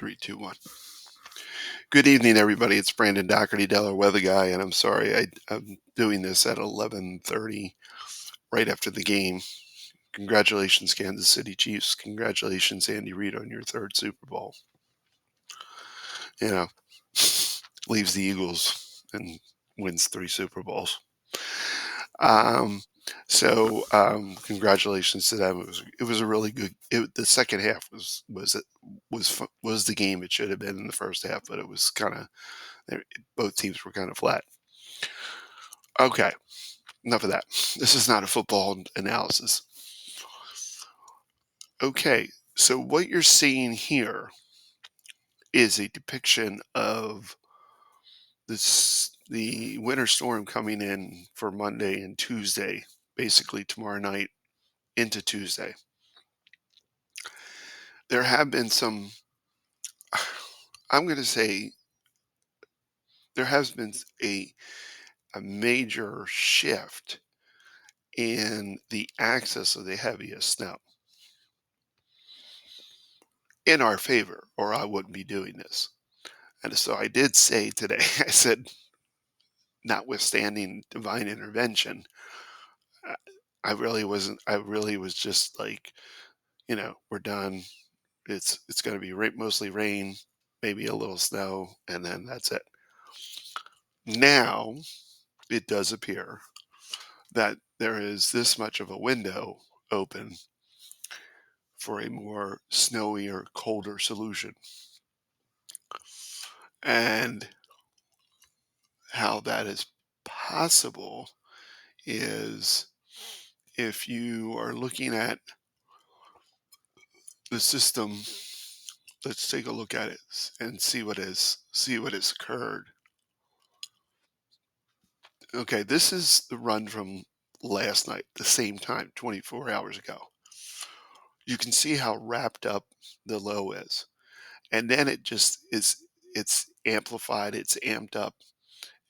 Three, two, one. Good evening, everybody. It's Brandon Doherty, Delaware Weather Guy, and I'm sorry I'm doing this at 11:30, right after the game. Congratulations, Kansas City Chiefs. Congratulations, Andy Reid, on your third Super Bowl. You know, leaves the Eagles and wins three Super Bowls. Um, congratulations to them. It was a really good. The second half was the game it should have been in the first half, but it was kind of both teams were kind of flat. Okay, enough of that. This is not a football analysis. Okay, so what you're seeing here is a depiction of the winter storm coming in for Monday and Tuesday, basically tomorrow night into Tuesday. There have been some, I'm going to say, there has been a major shift in the axis of the heaviest snow in our favor, or I wouldn't be doing this. And so I did say today, I said, notwithstanding divine intervention, I I really wasn't. I really was just like, we're done. It's going to be mostly rain, maybe a little snow, and then that's it. Now it does appear that there is this much of a window open for a more snowier, colder solution, and how that is possible is if you are looking at the system. Let's take a look at it and see what has occurred. Okay, this is the run from last night, the same time, 24 hours ago. You can see how wrapped up the low is. And then it just it's amplified, it's amped up,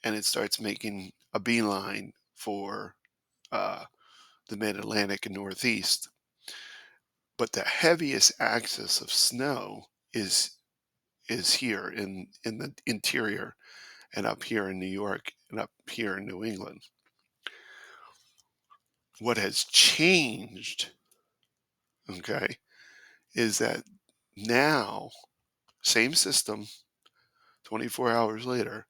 and it starts making a beeline for uh, the mid-Atlantic and Northeast. But the heaviest axis of snow is here in the interior and up here in New York and up here in New England. What has changed, okay, is that now, same system, 24 hours later,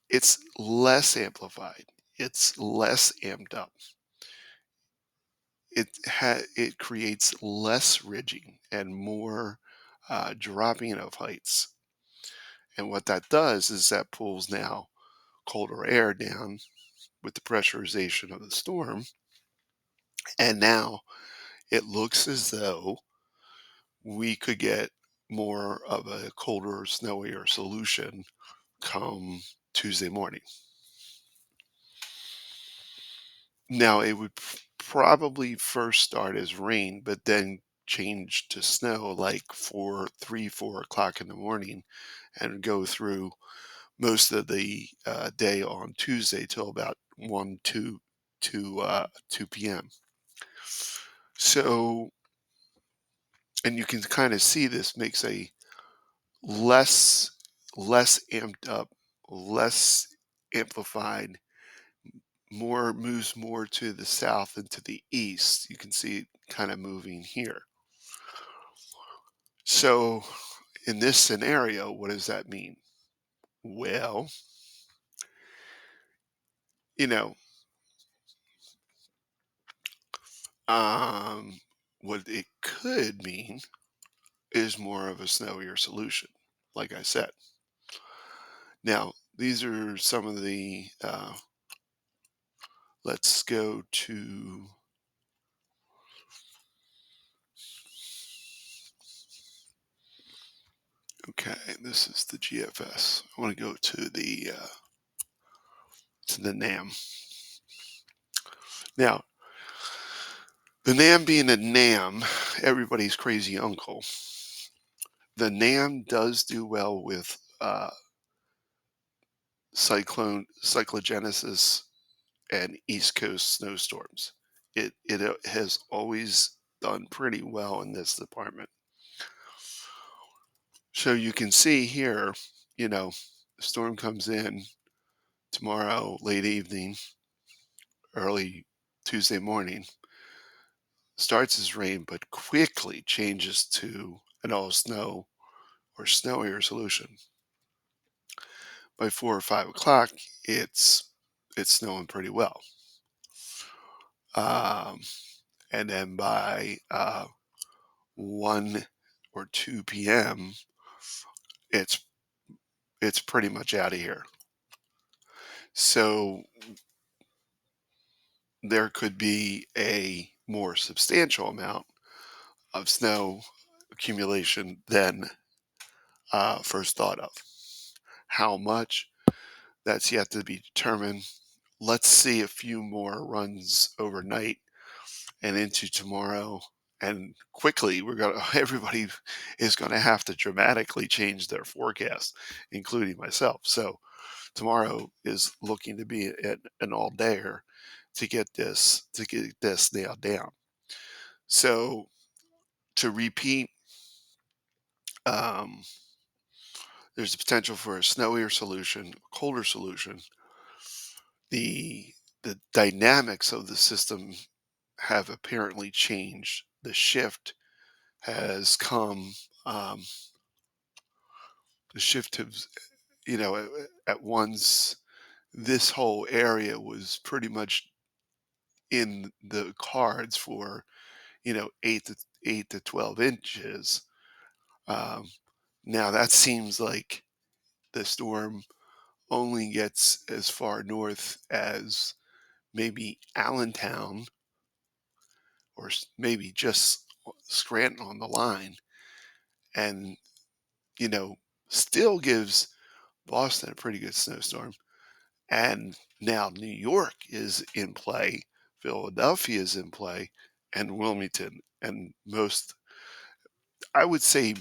it's less amplified. It's less amped up. It creates less ridging and more dropping of heights. And what that does is that pulls now colder air down with the pressurization of the storm. And now it looks as though we could get more of a colder, snowier solution come Tuesday morning. Now, it would probably first start as rain, but then change to snow like 4 o'clock in the morning and go through most of the day on Tuesday till about 1, 2 p.m. So, and you can kind of see this makes a less less amped up, less amplified, more moves more to the south and to the east. You can see it kind of moving here. So in this scenario, what does that mean? Well, you know, um, what it could mean is more of a snowier solution, like I said. Now, these are some of the, let's go to, okay, this is the GFS. I want to go to the NAM. Now, the NAM being a NAM, everybody's crazy uncle. The NAM does do well with cyclogenesis and East Coast snowstorms. It has always done pretty well in this department. So you can see here, the storm comes in tomorrow, late evening, early Tuesday morning, starts as rain, but quickly changes to an all snow or snowier solution. By 4 or 5 o'clock, it's snowing pretty well. Um, and then by 1 or 2 p.m., it's it's pretty much out of here. So there could be a more substantial amount of snow accumulation than first thought of. How much? That's yet to be determined. Let's see a few more runs overnight and into tomorrow. And quickly, we're gonna everybody is gonna have to dramatically change their forecast, including myself. So tomorrow is looking to be an all dayer to get this nailed down. So to repeat, um, there's a potential for a snowier solution, colder solution. The the dynamics of the system have apparently changed. The shift has come. Um, the shift has, at once this whole area was pretty much in the cards for 8 to 12 inches. Um, Now that seems like the storm only gets as far north as maybe Allentown or maybe just Scranton on the line, and you know still gives Boston a pretty good snowstorm. And now New York is in play, Philadelphia is in play, and Wilmington, and most, I would say,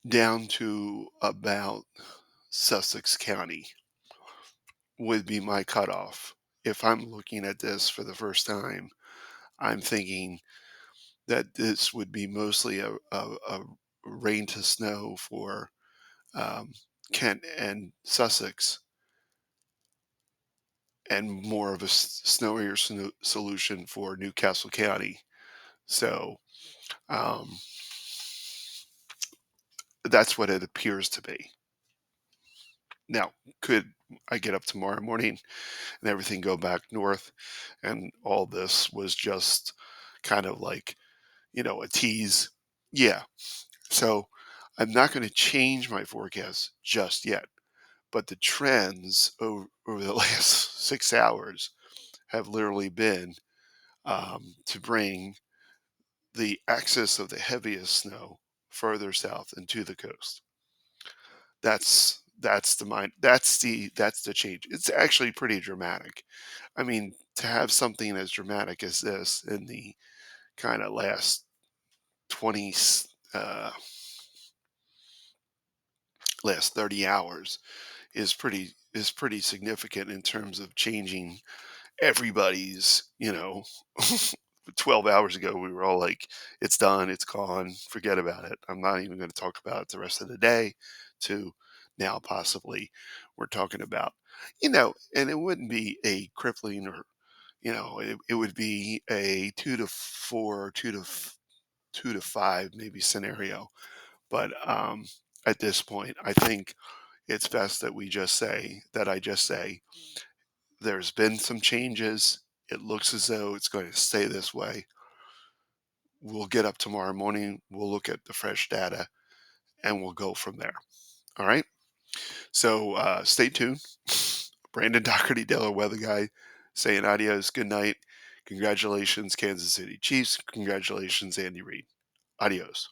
down to about Sussex County would be my cutoff. If I'm looking at this for the first time, I'm thinking that this would be mostly a rain to snow for um, Kent and Sussex, and more of a snowier solution for Newcastle County. So um, that's what it appears to be. Now, could I get up tomorrow morning and everything go back north, and all this was just kind of like, a tease? Yeah. So I'm not going to change my forecast just yet, but the trends over the last 6 hours have literally been to bring the axis of the heaviest snow further south and to the coast. That's the change. It's actually pretty dramatic. I mean, to have something as dramatic as this in the kind of last 20 uh last 30 hours is pretty significant in terms of changing everybody's. 12 hours ago we were all like, it's done, it's gone, forget about it, I'm not even going to talk about it the rest of the day, to now possibly we're talking about, and it wouldn't be a crippling, or it would be a 2 to 4, 2 to 5 maybe scenario. But at this point, I think it's best that I just say there's been some changes. It looks as though it's going to stay this way. We'll get up tomorrow morning. We'll look at the fresh data and we'll go from there. All right. So stay tuned. Brandon Doherty, Delaware weather guy, saying adios. Good night. Congratulations, Kansas City Chiefs. Congratulations, Andy Reid. Adios.